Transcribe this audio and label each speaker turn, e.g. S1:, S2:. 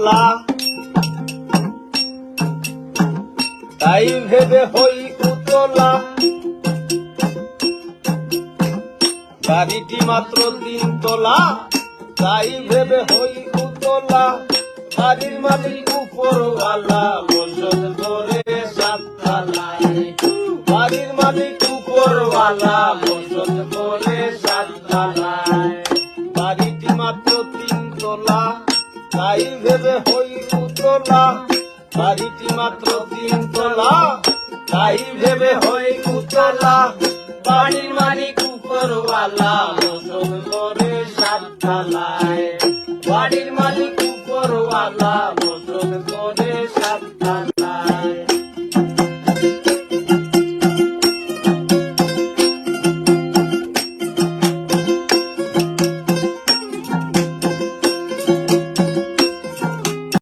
S1: তোলা, তাই ভেবে হই উতলা। বাড়িটি মাত্র 3 তলা, তাই ভেবে হই উতলা। বাড়ির মালিক উপরওয়ালা, বসত করে 7 তলায়। বাড়ির মালিক উপরওয়ালা, বসত করে 7 তলায়। বাড়িটি মাত্র 3 তলা, তাই ভেবে হই উতলা। বাড়িটি মাত্র 3 তলা, তাই ভেবে হই উতলা। বাড়ির মালিক উপরওয়ালা, বসত করে 7 তলায়। বাড়ির মালিক উপরওয়ালা।